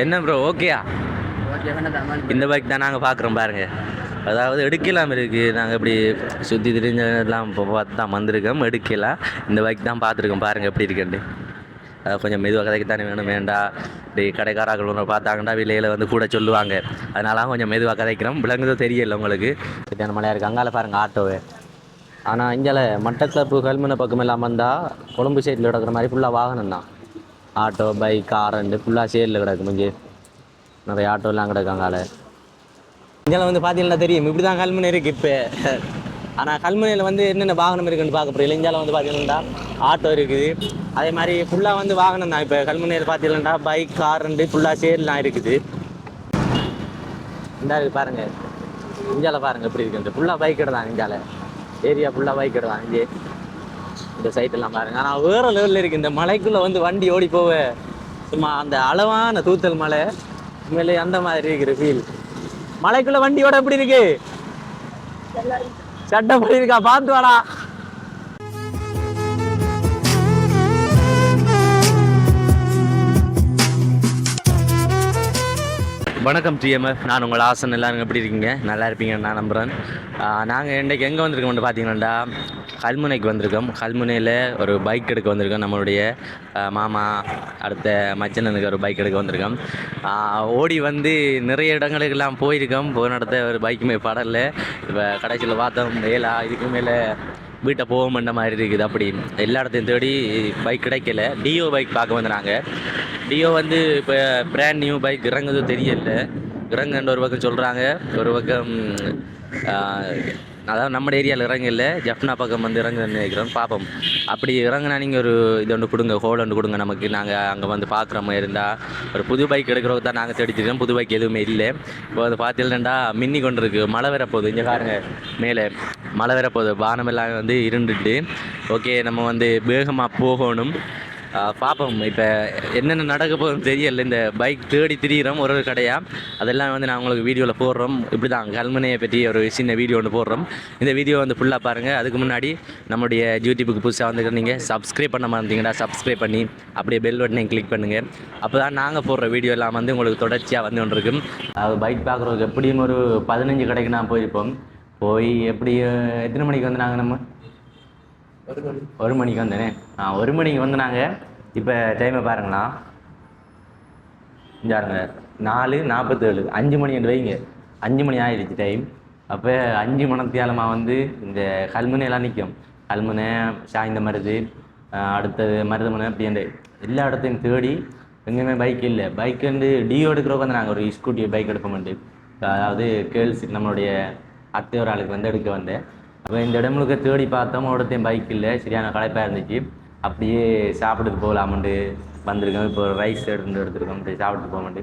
என்ன ப்ரோ ஓகேயா? இந்த பைக் தான் நாங்கள் பார்க்குறோம் பாருங்க. அதாவது எடுக்கலாம் இருக்குது. நாங்கள் இப்படி சுற்றி திரிஞ்செல்லாம் இப்போ பார்த்து தான் வந்திருக்கோம். எடுக்கலாம் இந்த பைக் தான் பார்த்துருக்கோம். பாருங்கள் எப்படி இருக்குண்டு. கொஞ்சம் மெதுவாக கதைக்கு தானே வேணும் வேண்டாம். இப்படி கடைக்காரர்கள் ஒன்று பார்த்தாங்கன்னா விலையில் வந்து கூட சொல்லுவாங்க. அதனால கொஞ்சம் மெதுவாக கதைக்கிறோம். விலங்குதோ தெரியல உங்களுக்கு. சரியான மழையாக இருக்குது. அங்கால பாருங்கள் ஆட்டோவே. ஆனால் இங்கே மட்டக்களப்பு கல்முனை பக்கம் இல்லாமல் வந்தால் கொழும்பு சைடில் கிடக்கிற மாதிரி ஃபுல்லாக வாகனம் தான். ஆட்டோ பைக் கார் ஃபுல்லாக சேரில் கிடக்கு. முடிஞ்சு நிறைய ஆட்டோலாம் கிடக்காங்கால. இங்கே வந்து பார்த்தீங்கன்னா தெரியும் இப்படி தான் கல்முனை இருக்குது இப்போ. ஆனால் கல்முனையில் வந்து என்னென்ன வாகனம் இருக்குன்னு பார்க்க போகிறீங்க. இந்தியாவில் வந்து பார்த்தீங்கன்னா ஆட்டோ இருக்குது. அதே மாதிரி ஃபுல்லாக வந்து வாகனம் தான். இப்போ கல்முனையில் பார்த்தீங்கன்னா பைக் கார் ஃபுல்லாக சேரிலாம் இருக்குது. இந்த இருக்குது பாருங்கள். இந்தியாவில் பாருங்கள் எப்படி இருக்குது. ஃபுல்லாக பைக் கடை தான். இந்தியாவில் ஏரியா ஃபுல்லாக பைக் கடை தான். இங்கே இந்த சைட்டெல்லாம் பாருங்கள். ஆனால் வேறு லெவலில் இருக்குது. இந்த மலைக்குள்ளே வந்து வண்டி ஓடி போவ சும்மா அந்த அளவான தூத்தல் மலை உண்மையிலே அந்த மாதிரி இருக்கிற ஃபீல். மலைக்குள்ள வண்டியோட எப்படி இருக்கு? சட்டம் படி இருக்கா? பார்த்து வாடா. வணக்கம் டிஎம்எஃப், நான் உங்கள் ஆசன். எல்லோரும் எப்படி இருக்கீங்க? நல்லா இருப்பீங்கன்னு நான் நம்புகிறேன். நாங்கள் இன்றைக்கு எங்கே வந்திருக்கோம்னு பார்த்தீங்கன்னா கல்முனைக்கு வந்திருக்கோம். கல்முனையில் ஒரு பைக் எடுக்க வந்திருக்கோம். நம்மளுடைய மாமா அடுத்த மச்சனனுக்கு ஒரு பைக் எடுக்க வந்திருக்கோம். ஓடி வந்து நிறைய இடங்களுக்கெல்லாம் போயிருக்கோம். போன இடத்த ஒரு பைக்குமே படலை. இப்போ கடைசியில் பார்த்தோம் மேலா இதுக்கு மேலே வீட்டை போகமென்ற மாதிரி இருக்குது. அப்படி எல்லா இடத்தையும் தேடி பைக் கிடைக்கல. டியோ பைக் பார்க்க வந்தாங்க. டியோ வந்து இப்போ பிராண்ட் நியூ பைக் இறங்குது தெரியல. இறங்குன்ற ஒரு பக்கம் சொல்கிறாங்க, ஒரு பக்கம் அதாவது நம்ம ஏரியாவில் இறங்கல, ஜப்னா பக்கம் வந்து இறங்குன்னு நினைக்கிறோம். பார்ப்போம். அப்படி இறங்குனா நீங்கள் ஒரு இது ஒன்று கொடுங்க, ஹோல் ஒன்று கொடுங்க நமக்கு. நாங்கள் அங்கே வந்து பார்க்குற மாதிரி இருந்தால் ஒரு புது பைக் எடுக்கிறவங்க தான் நாங்கள் தேடிச்சிருக்கோம். புது பைக் எதுவுமே இல்லை. இப்போ அது பார்த்துலண்டா மின்னி கொண்டு இருக்குது. மழை வரப்போகுது. இங்கே பாருங்க, மேலே மழை வரப்போகுது. வானமெல்லாம் வந்து இருண்டுட்டு. ஓகே, நம்ம வந்து வேகமாக போகணும். பார்ப்போம். இப்போ என்னென்ன நடக்க போகுதுன்னு தெரியல. இந்த பைக் தேடி திரிகிறோம் ஒரு கடையாக. அதெல்லாம் வந்து நான் உங்களுக்கு வீடியோவில் போடுறோம். இப்படி தான் கல்முனையை பற்றி ஒரு சின்ன வீடியோ ஒன்று போடுறோம். இந்த வீடியோ வந்து ஃபுல்லாக பாருங்கள். அதுக்கு முன்னாடி நம்முடைய யூடியூபுக்கு புதுசாக வந்து நீங்கள் சப்ஸ்கிரைப் பண்ண மாட்டீங்கன்னா சப்ஸ்கிரைப் பண்ணி அப்படியே பெல் பட்டனையும் கிளிக் பண்ணுங்கள். அப்போ தான் நாங்கள் போடுற வீடியோ எல்லாம் வந்து உங்களுக்கு தொடர்ச்சியாக வந்து கொண்டு இருக்கும். அது பைக் பார்க்குறதுக்கு எப்படியும் ஒரு 15 கடைக்கு நான் போயிருப்போம். போய் எப்படி எத்தனை மணிக்கு வந்து நாங்கள் நம்ம 1 மணிக்கு வந்தேனே. 1 மணிக்கு வந்து நாங்கள் இப்போ டைமை பாருங்களா, இஞ்சாருங்க 4:47, 5 மணி என்று வைங்க. 5 மணி ஆகிடுச்சு டைம். அப்போ 5 மணித்தியாலமாக வந்து இந்த கல்முனையெல்லாம் நிற்கும். கல்முனை சாய்ந்த மருது, அடுத்தது மருதமுனை, அப்படி அந்த எல்லா இடத்தையும் தேடி எங்கேயுமே பைக் இல்லை. பைக் வந்து டியோ எடுக்கிறவங்க வந்து நாங்கள் ஒரு ஸ்கூட்டி பைக் எடுப்போம்ண்டு, அதாவது கேர்ள்ஸ் நம்மளுடைய அத்தை ஒரு ஆளுக்கு வந்து எடுக்க வந்தேன். அப்போ இந்த இடம் முழுக்க தேடி பார்த்தோம். ஒருத்தையும் பைக் இல்லை. சரியான களைப்பாக இருந்துச்சு. அப்படியே சாப்பிட்டுட்டு போகலாமண்டு வந்திருக்கோம். இப்போ ரைஸ் எடுத்துருக்கோம். அப்படியே சாப்பிட்டு போகமாண்டு.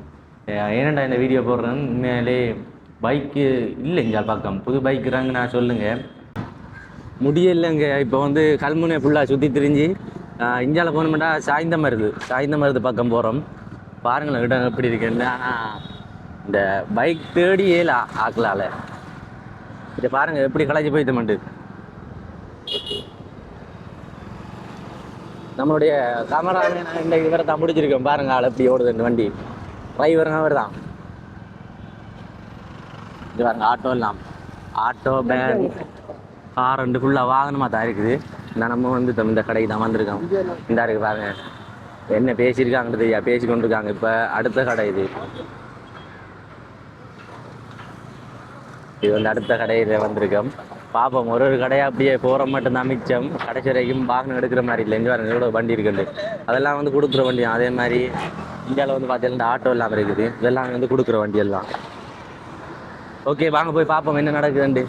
ஏனண்டா இந்த வீடியோ போடுறேன்னு உண்மையிலே பைக்கு இல்லை இங்கே பக்கம். புது பைக்குறாங்க நான் சொல்லுங்கள் முடியலைங்க. இப்போ வந்து கல்முனை ஃபுல்லாக சுற்றி திரிஞ்சு இந்தியாவில் போகணுமெண்டா சாய்ந்த மருது பக்கம் போகிறோம். பாருங்களேன் இடம் எப்படி இருக்குன்னு. ஆனால் இந்த பைக் தேடி ஏல ஆக்கலால் இதை பாருங்கள் எப்படி களைச்சி போயிட்டு மாட்டு. நம்மளுடைய கேமராவே நான் இந்த இவரை தான் முடிச்சிருக்கேன். பாருங்க ஆள் எப்படி ஓடுது இந்த வண்டி. டிரைவருங்க அவர் தான். இது பாருங்க ஆட்டோ எல்லாம், ஆட்டோ பேன் கார் ஃபுல்லாக வாகனமாக தான் இருக்குது. நம்ம வந்து இந்த கடைக்கு தான் வந்திருக்கோம். இந்த இருக்கு பாருங்க என்ன பேசியிருக்காங்கன்னு தெரியா, பேசி கொண்டு இருக்காங்க. இப்போ அடுத்த கடை இது வந்து அடுத்த கடையில் வந்திருக்கோம். பார்ப்போம். ஒரு கடையாக அப்படியே போகிற மட்டும்தான் மிச்சம். கடைசி வரைக்கும் வாகனம் எடுக்கிற மாதிரி இல்லை. இங்கே வரணும் எவ்வளோ வண்டி இருக்குண்டு. அதெல்லாம் வந்து கொடுக்குற வண்டி. அதே மாதிரி இந்தியாவில் வந்து பார்த்தீங்கன்னா ஆட்டோ எல்லாம் இருக்குது. இதெல்லாம் வந்து கொடுக்குற வண்டி எல்லாம். ஓகே, வாங்க போய் பார்ப்போம் என்ன நடக்குதுண்டு.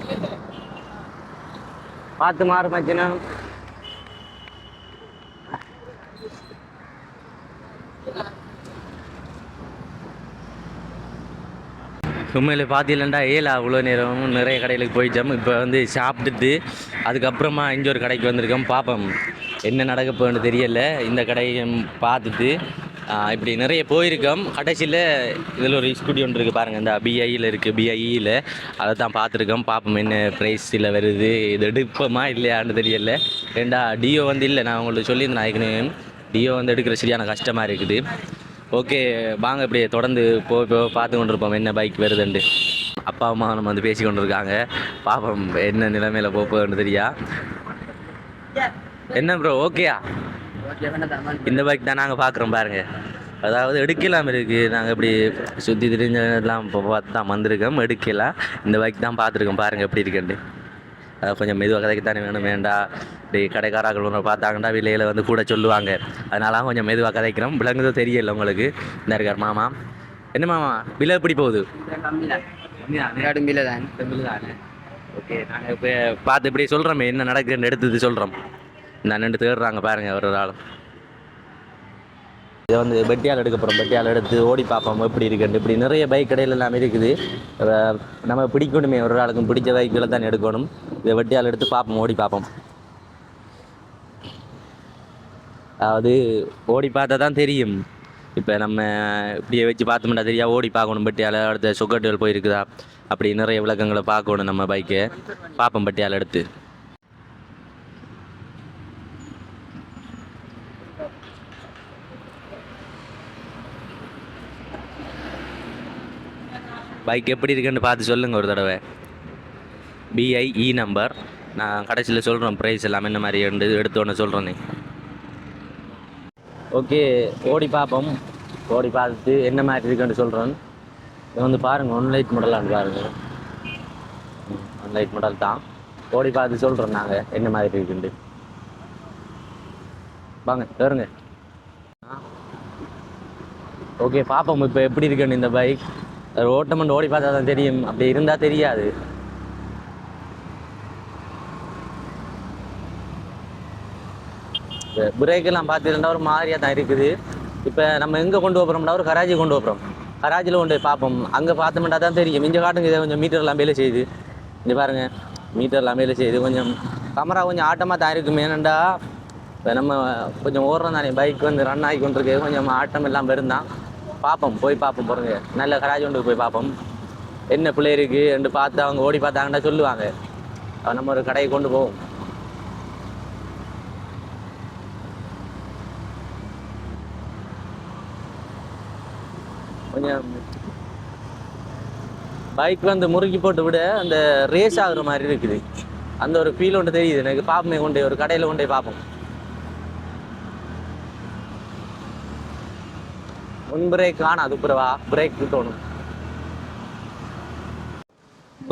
பார்த்து மாறுமாச்சுன்னா உண்மையில் பார்த்தீங்களா ஏலா அவ்வளோ நேரம் நிறைய கடைகளுக்கு போயிட்டோம். இப்போ வந்து சாப்பிட்டுட்டு அதுக்கப்புறமா இங்கே ஒரு கடைக்கு வந்திருக்கோம். பார்ப்போம் என்ன நடக்க போகுதுன்னு தெரியலை. இந்த கடையும் பார்த்துட்டு இப்படி நிறைய போயிருக்கோம். கடைசியில் இதில் ஒரு ஸ்கூட்டி ஒன்று இருக்குது பாருங்கள். இந்த பிஐயில் இருக்குது, பிஐயில் அதை தான் பார்த்துருக்கோம். பார்ப்போம் என்ன ப்ரைஸில் வருது, இது எடுப்போமா இல்லையான்னு தெரியலை. ஏண்டா டியோ வந்து இல்லை, நான் உங்களுக்கு சொல்லியிருந்தேன். டியோ வந்து எடுக்கிற சரியான கஷ்டமாக இருக்குது. ஓகே, வாங்க இப்படியே தொடர்ந்து பார்த்து கொண்டு இருப்போம் என்ன பைக் வருதுண்டு. அப்பா அம்மா நம்ம வந்து பேசி கொண்டு இருக்காங்க. பாப்போம் என்ன நிலைமையில போகுதுன்னு தெரியா. என்ன ப்ரோ ஓகேயா? இந்த பைக் தான் நாங்கள் பார்க்குறோம் பாருங்க. அதாவது எடுக்கலாம் இருக்குது. நாங்கள் இப்படி சுற்றி திரிஞ்செல்லாம் இப்போ பார்த்து தான் வந்திருக்கோம். எடுக்கலாம் இந்த பைக் தான் பார்த்துருக்கோம். பாருங்கள் எப்படி இருக்குண்டு. கொஞ்சம் மெதுவாக கதைக்கு தானே வேணும் வேண்டாம். இப்படி கடைக்காரர்கள் ஒன்று பார்த்தாங்கன்னா விலையில் வந்து கூட சொல்லுவாங்க. அதனால கொஞ்சம் மெதுவாக கதைக்கிறோம். விலங்குதோ தெரியல உங்களுக்கு. இந்த இருக்கார் மாமா. என்ன மாமா விலை எப்படி போகுது? ஓகே, நாங்கள் இப்போ பார்த்து இப்படி சொல்கிறோமே என்ன நடக்குதுன்னு எடுத்து சொல்கிறோம். நான் ரெண்டு தேடுறாங்க பாருங்கள் ஒரு ஆளும். இதை வந்து பெட்டியால் எடுக்க போகிறோம். பெட்டியால் எடுத்து ஓடி பார்ப்போம் எப்படி இருக்குன்னு. இப்படி நிறைய பைக் கடையில் எல்லாமே இருக்குது. நம்ம பிடிக்கணுமே ஒரு ஆளுக்கும் பிடிச்ச பைக்கில் தான் எடுக்கணும். இதை வெட்டியால் எடுத்து பார்ப்போம், ஓடி பார்ப்போம். அதாவது ஓடி பார்த்தா தான் தெரியும். இப்போ நம்ம இப்படியே வச்சு பார்த்தோம்னா தெரியா, ஓடி பார்க்கணும். பெட்டியால் அடுத்த சொக்கட்டுகள் போயிருக்குதா அப்படி நிறைய விளக்கங்களை பார்க்கணும். நம்ம பைக்கை பார்ப்போம் பெட்டியால் எடுத்து. பைக் எப்படி இருக்குன்னு பார்த்து சொல்லுங்கள் ஒரு தடவை. பிஐஇ நம்பர் நான் கடைசியில் சொல்கிறேன். ப்ரைஸ் எல்லாமே இந்த மாதிரி எடுத்தோன்னு சொல்கிறேனே. ஓகே, ஓடி பார்ப்போம். ஓடி பார்த்துட்டு என்ன மாதிரி இருக்குன்னு சொல்கிறேன். இது வந்து பாருங்கள் ஒன்லைட் மாடலான்னு பாருங்கள். ஒன்லைட் மாடல் தான். ஓடி பார்த்து சொல்கிறோம் நாங்கள் என்ன மாதிரி இருக்குண்டு. வாங்க வேறுங்க. ஓகே பார்ப்போம் இப்போ எப்படி இருக்குன்னு இந்த பைக். ஓட்டமெண்ட் ஓடி பார்த்தா தான் தெரியும். அப்படி இருந்தால் தெரியாது. பிரேக்கெல்லாம் பார்த்துருந்தா ஒரு மாதிரியாக தான் இருக்குது. இப்போ நம்ம எங்கே கொண்டு போகிறோம்னா ஒரு கராஜி கொண்டு போகிறோம். கராஜியில் கொண்டு போய் பார்ப்போம். அங்கே பார்த்தோம்னா தான் தெரியும். இங்கே காட்டுங்க. இதை கொஞ்சம் மீட்டர்லாம் வேலை செய்யுது. இங்கே பாருங்கள் மீட்டர்லாம் வேலை செய்யுது. கொஞ்சம் கேமரா கொஞ்சம் ஆட்டமாக தான் இருக்கும். ஏனண்டா இப்போ நம்ம கொஞ்சம் ஓடுறோம் தானே. பைக் வந்து ரன் ஆகி கொண்டிருக்கு. கொஞ்சம் ஆட்டம் எல்லாம் வருந்தான். பார்ப்போம் போய் பார்ப்போம் பாருங்க. நல்ல கராஜி கொண்டு போய் பார்ப்போம். என்ன பிள்ளை இருக்குது என்று பார்த்து அவங்க ஓடி பார்த்தாங்கன்னா சொல்லுவாங்க. நம்ம ஒரு கடையை கொண்டு போவோம். கொஞ்சம் பைக் வந்து முறுக்கி போட்டு விட அந்த ரேஸ் ஆகுற மாதிரி இருக்குது. அந்த ஒரு ஃபீல் ஒன்று தெரியுது எனக்கு. பார்ப்போமே கொண்டு ஒரு கடையில் கொண்டு போய் பார்ப்போம். முன் பிரேக் காணாது. புறவா பிரேக் தோணும்.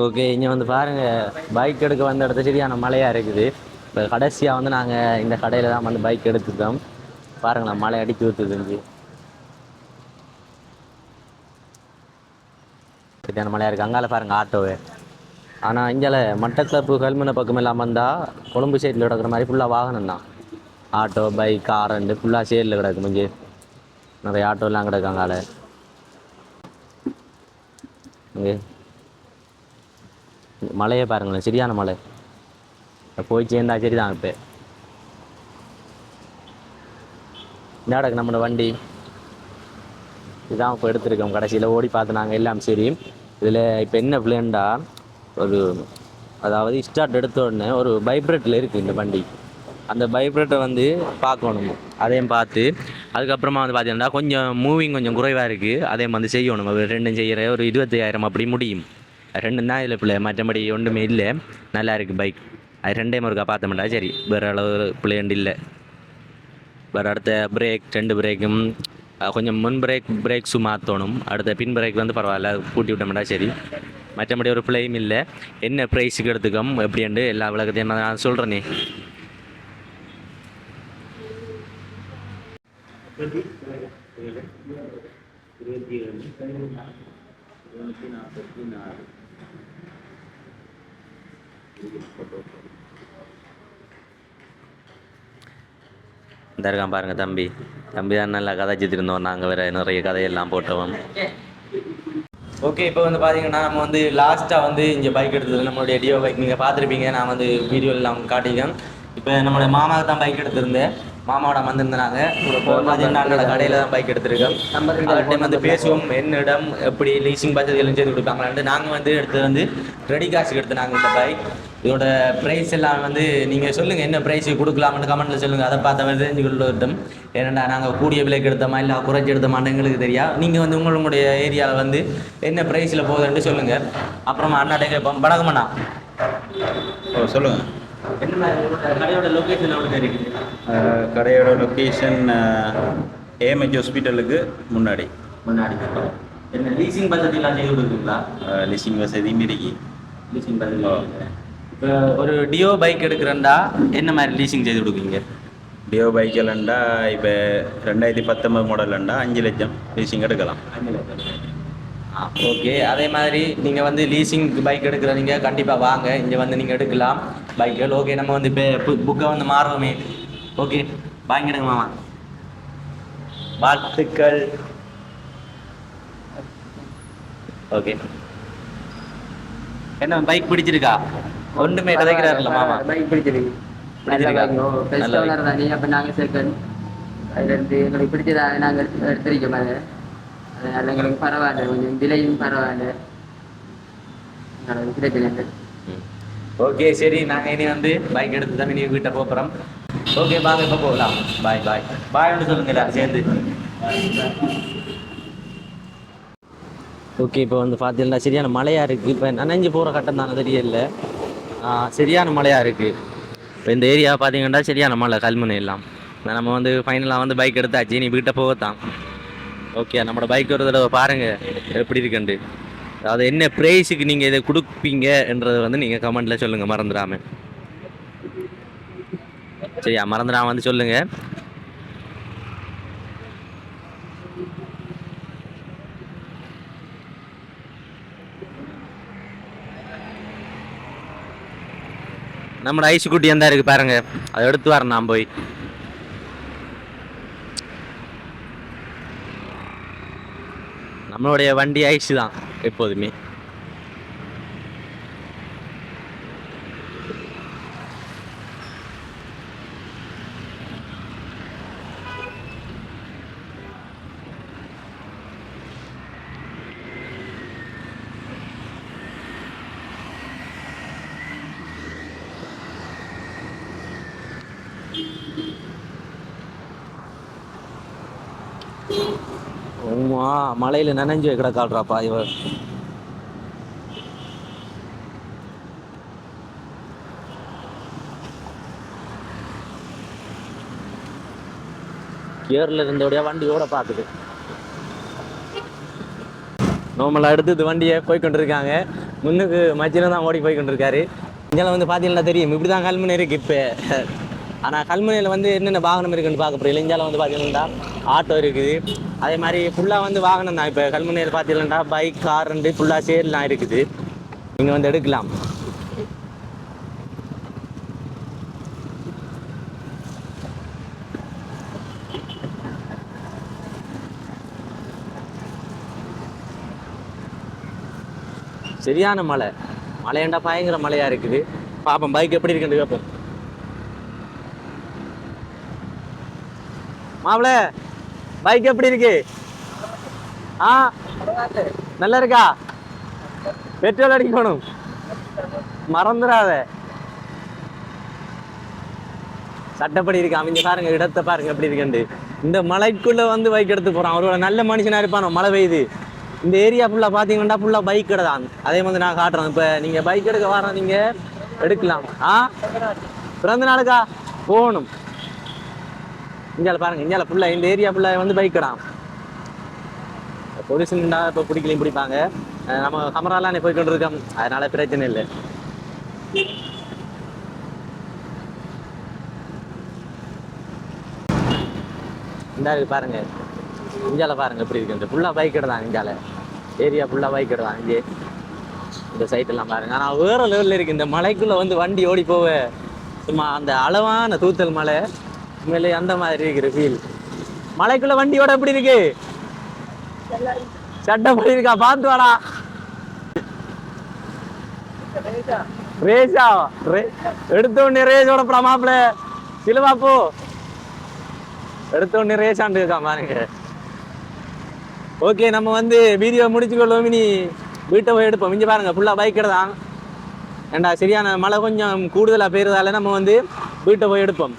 ஓகே, இங்கே வந்து பாருங்கள் பைக் எடுக்க வந்த இடத்துல சரியான மழையாக இருக்குது. இப்போ கடைசியாக வந்து நாங்கள் இந்த கடையில் தான் வந்து பைக் எடுத்துட்டோம். பாருங்களேன் மழை அடிச்சு ஊற்றுதுங்க. சரியான மழையாக இருக்குது. அங்கால பாருங்கள் ஆட்டோவே. ஆனால் இங்கே மட்டக்களப்பு கல்முனை பக்கம் இல்லாமல் வந்தால் கொழும்பு சைடில் கிடக்கிற மாதிரி ஃபுல்லாக வாகனம் தான். ஆட்டோ பைக் கார் ரெண்டு ஃபுல்லாக சைடில் கிடக்கும். இங்கே நிறைய ஆட்டோலாம் கிடக்கு. அங்கால இங்கே மழையே பாருங்களேன் சரியான மழை. போய் சேர்ந்தா சரி தான். இப்போ இந்த இடக்கு நம்மளோட வண்டி இதுதான் இப்போ எடுத்துருக்கோம். கடைசியில் ஓடி பார்த்து நாங்கள் எல்லாம் சரி. இதில் இப்போ என்ன பிளேண்டா ஒரு அதாவது ஸ்டார்ட் எடுத்த உடனே ஒரு வைப்ரேட்டில் இருக்குது இந்த வண்டி. அந்த வைப்ரேட்டை வந்து பார்க்கணும். அதையும் பார்த்து அதுக்கப்புறமா வந்து பார்த்தீங்கன்னா கொஞ்சம் மூவிங் கொஞ்சம் குறைவாக இருக்குது. அதையும் வந்து செய்யணும். ரெண்டும் செய்கிற ஒரு 25,000 அப்படி முடியும். ரெண்டும் தான் இதில் பிள்ளை. மற்றபடி ஒன்றுமே இல்லை. நல்லா இருக்குது பைக். அது ரெண்டே முருக்கா பார்த்தோம்டா சரி. வேறு அளவு பிள்ளைண்டு இல்லை. வேறு அடுத்த பிரேக் 2 பிரேக்கும் கொஞ்சம் முன் பிரேக்ஸும் மாற்றணும். அடுத்த பின் பிரேக் வந்து பரவாயில்ல கூட்டி விட்டோம்டா சரி. மற்றபடி ஒரு பிள்ளையும் இல்லை. என்ன ப்ரைஸுக்கு எடுத்துக்கோம் எப்படின்ட்டு எல்லா விளக்கத்தையும் நான் சொல்கிறேனே. இந்த இருக்கான் பாருங்க தம்பி. தம்பி தான் நல்லா கதைச்சிட்டு இருந்தோம். நாங்கள் வேறு நிறைய கதையெல்லாம் போட்டோம். ஓகே, இப்போ வந்து பார்த்தீங்கன்னா நம்ம வந்து லாஸ்ட்டாக வந்து இங்கே பைக் எடுத்தது நம்மளுடைய டியோ பைக். நீங்கள் பார்த்துருப்பீங்க. நான் வந்து வீடியோவில் அவங்க காட்டியிருக்கேன். இப்போ நம்மளுடைய மாமாவுக்கு தான் பைக் எடுத்திருந்தேன். மாமாவோட வந்திருந்தாங்க. பார்த்தீங்கன்னா கடையில் தான் பைக் எடுத்திருக்கோம். அவர்கிட்ட வந்து பேசுவோம் என்னிடம் எப்படி லீசிங் பட்ஜெட் எல்லாம் செய்து கொடுப்பாங்களான்ட்டு. நாங்கள் வந்து எடுத்து வந்து ரெடி காசுக்கு எடுத்து நாங்கள் இந்த பைக் இதோட ப்ரைஸ் எல்லாம் வந்து நீங்கள் சொல்லுங்கள் என்ன ப்ரைஸ் கொடுக்கலாம்னு கமெண்ட்டில் சொல்லுங்கள். அதை பார்த்த மாதிரி தெரிஞ்சுக்கொள்ளட்டும். ஏன்னா நாங்கள் கூடிய விலைக்கு எடுத்தோமா இல்லை குறைச்சி எடுத்தோமான்னு எங்களுக்கு தெரியாது. நீங்கள் வந்து உங்களுடைய ஏரியாவில் வந்து என்ன ப்ரைஸில் போகுதுன்ட்டு சொல்லுங்கள். அப்புறமா அண்ணாட்டே கேட்போம். வணக்கம்ண்ணா. சொல்லுங்கள். என்ன மாதிரி கடையோட லொக்கேஷன் எவ்வளோ இருக்குது? கடையோட லொக்கேஷன் ஏஎம்ஹெச் ஹாஸ்பிட்டலுக்கு முன்னாடி. என்ன லீசிங் பட்ஜெட் எல்லாம் செய்து கொடுக்குறீங்களா? லீசிங் வசதியும் இருக்கு. லீசிங் பட்ஜெட் இப்போ ஒரு டியோ பைக் எடுக்கிறேன்டா என்ன மாதிரி லீசிங் செய்து கொடுக்குறீங்க? டியோ பைக்கில்ண்டா இப்போ 2019 மாடல்ண்டா 5 லட்சம் லீசிங் எடுக்கலாம். 5 லட்சம். ஓகே. அதே மாதிரி நீங்கள் வந்து லீசிங் பைக் எடுக்கிறீங்க கண்டிப்பாக வாங்க, இங்கே வந்து நீங்கள் எடுக்கலாம் பைக்குகள். ஓகே, நம்ம வந்து இப்போ புக்கை வந்து மாறுவோமே. ஓகே, வாங்கிடுங்க மாமா. வாழ்த்துக்கள். ஓகே, என்ன பைக் பிடிச்சிருக்கா? ஒன்றுமே கதைக்கிறாருல்ல மாமா. பைக் பிடிச்சிருக்கு. அப்போ நாங்கள் செகண்ட் அதுலேருந்து எங்களுக்கு பிடிச்சதாக நாங்கள் எடுத்திருக்கோம். அதனால் எங்களுக்கு பரவாயில்ல, கொஞ்சம் விலையும் பரவாயில்ல, பிரச்சனை. ஓகே சரி, நாங்கள் இனி வந்து பைக் எடுத்து தான் இனி வீட்டை போகிறோம். ஓகே வாங்க இப்போ போகலாம். பாய் பாய் பாய்னு சொல்லுங்க எல்லாரும் சேர்ந்து. ஓகே, இப்போ வந்து பார்த்தீங்கன்னா சரியான மழையாக இருக்குது. இப்போ நனைஞ்சு போகிற கட்டம் தானே தெரியல, சரியான மழையாக இருக்குது. இப்போ இந்த ஏரியா பார்த்தீங்கன்னா சரியான மழை, கல்முனை எல்லாம். நம்ம வந்து ஃபைனலாக வந்து பைக் எடுத்தாச்சு, நீ வீட்டை போகத்தான். ஓகே, நம்மளோட பைக் ஒரு தடவை பாருங்கள் எப்படி இருக்குண்டு. அதாவது என்ன ப்ரைஸுக்கு நீங்கள் இதை கொடுப்பீங்கன்றதை வந்து நீங்கள் கமெண்ட்டில் சொல்லுங்கள் மறந்துடாமல். சரியா, மறந்துடாம வந்து சொல்லுங்கள். நம்மளோட ஐஸ் குட்டி எந்த இருக்குது பாருங்க, அதை எடுத்து வரேன் நான் போய். நம்மளுடைய வண்டி ஐஸ் தான் எப்போதுமே. மலையில நனைஞ்சு கிடக்காடுறாப்பா இவ. கியர்ல இருந்தோடைய வண்டியோட பாக்குது. நார்மலா எடுத்து வண்டியை போய்கொண்டிருக்காங்க. முன்னுக்கு மச்சில தான் ஓடி போய்கொண்டிருக்காரு. இங்கெல்லாம் வந்து பார்த்தீங்கன்னா தெரியும் இப்படிதான் கல்முனை இருக்கு இப்போ. ஆனால் கல்முனையில் வந்து என்னென்ன வாகனம் இருக்குன்னு பார்க்க போகிறீங்க. இந்தியாவில் வந்து பார்த்தீங்கன்னா ஆட்டோ இருக்குது, அதே மாதிரி ஃபுல்லாக வந்து வாகனம் தான். இப்போ கல்முனையில் பார்த்தீங்கன்னா பைக், கார் ரெண்டு ஃபுல்லாக சேர்லாம் இருக்குது. நீங்கள் வந்து எடுக்கலாம். சரியான மழையண்டா பயங்கர மழையாக இருக்குது. பார்ப்போம் பைக் எப்படி இருக்குன்னு கேட்போம். மாப்பிள பைக் எப்படி இருக்கு? நல்லா இருக்கா? பெட்ரோல் அடிக்கணும், மறந்துடாத. சட்டப்படி இருக்கு. அவங்க பாருங்க, இடத்தை பாருங்க எப்படி இருக்குண்டு. இந்த மலைக்குள்ள வந்து பைக் எடுத்து போறான். அவரோட நல்ல மனுஷனா இருப்பானோ. மழை பெய்யுது. இந்த ஏரியா ஃபுல்லா பாத்தீங்கன்னா ஃபுல்லா பைக் கடை தான். அதே மாதிரி நான் காட்டுறேன். இப்ப நீங்க பைக் எடுக்க வர நீங்க எடுக்கலாம். பிறந்த நாளுக்கா போகணும். இந்தியாவில் பாருங்க, இந்தியாவில் ஃபுல்லாக இந்த ஏரியா ஃபுல்லாக வந்து பைக் கடாம். பொலிசுண்டா இப்போ பிடிக்கலையும் பிடிப்பாங்க. நம்ம கமராலானே போய்கொண்டு இருக்கோம், அதனால பிரச்சனை இல்லை. இந்த இருக்கு பாருங்க, இந்தியாவில் பாருங்க எப்படி இருக்கு. ஃபுல்லாக பைக் கடை தான். இந்தியாவில் ஏரியா ஃபுல்லாக பைக் கடை தான். இங்கே இந்த சைட்டெல்லாம் பாருங்க. ஆனால் வேற லெவலில் இருக்கு. இந்த மலைக்குள்ளே வந்து வண்டி ஓடி போவ சும்மா அந்த அளவான தூத்தல் மலை. உண்மையிலே அந்த மாதிரி இருக்கிற ஃபீல். மலைக்குள்ள வண்டியோட எப்படி இருக்கு? சட்டப்படி இருக்கா? பார்த்து வாடா. ரேஸா எடுத்த உடனே ரேஸோட மாப்பிள சிலுவா போ. எடுத்தோடனே ரேசாண்டு இருக்கா பாருங்க. ஓகே, நம்ம வந்து வீடியோ முடிச்சுக்கொள்வோம். இனி வீட்டை போய் எடுப்போம். இங்கே பாருங்க ஃபுல்லாக பைக் தான். ஏண்டா சரியான மழை கொஞ்சம் கூடுதலாக பெய்யறதால நம்ம வந்து வீட்டை போய் எடுப்போம்.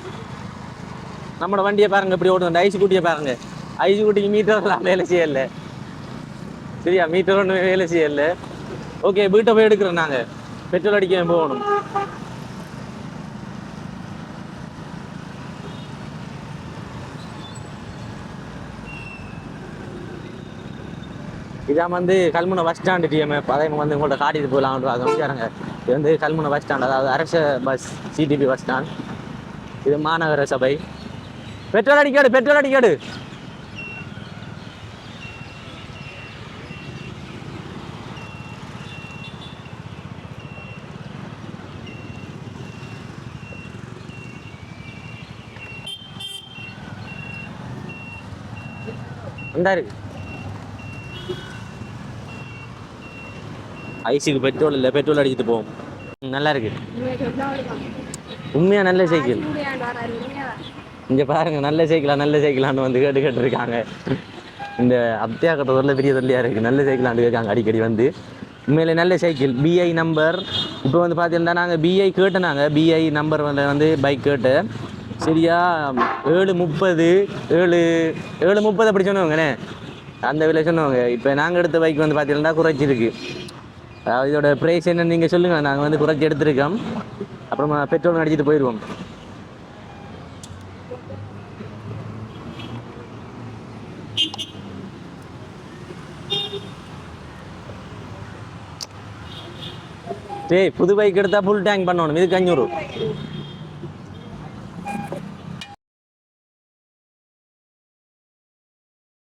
நம்மளோட வண்டியை பாருங்க இப்படி ஓடுது. ஐஸ் கூட்டியை பாருங்க. ஐஸ் கூட்டிக்கு மீட்டர்லாம் வேலை செய்யலை. சரியா, மீட்டர் ஒன்று வேலை செய்யலை. ஓகே, வீட்டை போய் எடுக்கிறோம். நாங்கள் பெட்ரோல் அடிக்க போகணும். இதான் வந்து கல்முனை பஸ் ஸ்டாண்டு டிஎம்எஃப். அதை வந்து உங்கள்கிட்ட காட்டிட்டு போகலாம். அது வந்துருங்க. இது வந்து கல்முனை பஸ் ஸ்டாண்ட், அதாவது அரச பஸ் சிடிபி பஸ் ஸ்டாண்ட். இது மாநகர சபை. பெட்ரோல் அடிக்காடு, பெட்ரோல் அடிக்காடு. இந்தா இருக்கு. ஐஸுக்கு பெட்ரோல் இல்லை, பெட்ரோல் அடிச்சுட்டு போவோம். நல்லா இருக்கு. உண்மையா நல்ல சைக்கிள். இங்க பாருங்க, நல்ல சைக்கிளா நல்ல சைக்கிளான்னு வந்து கேட்டுருக்காங்க. இந்த அப்தியா கட்டத்தில் பெரிய தொல்லியா இருக்கு. நல்ல சைக்கிளான்னு கேட்காங்க அடிக்கடி வந்து. உண்மையிலே நல்ல சைக்கிள். பிஐ நம்பர். இப்போ வந்து பார்த்தீங்கன்னா நாங்கள் பிஐ கேட்டோம். பிஐ நம்பர் வந்து பைக் கேட்டு சரியா 730 730 அப்படி சொன்னவங்கண்ணே. அந்த விலை சொன்னவங்க. இப்போ நாங்கள் எடுத்த பைக் வந்து பார்த்தீங்கன்னா குறைச்சிருக்கு. அதாவது இதோட ப்ரைஸ் என்னன்னு நீங்கள் சொல்லுங்கள். நாங்கள் வந்து குறைச்சி எடுத்துருக்கோம். அப்புறமா பெட்ரோல் அடிச்சுட்டு போயிடுவோம். புது பைக் எடுத்தால் ஃபுல் டேங்க் பண்ணணும். இதுக்கு 500.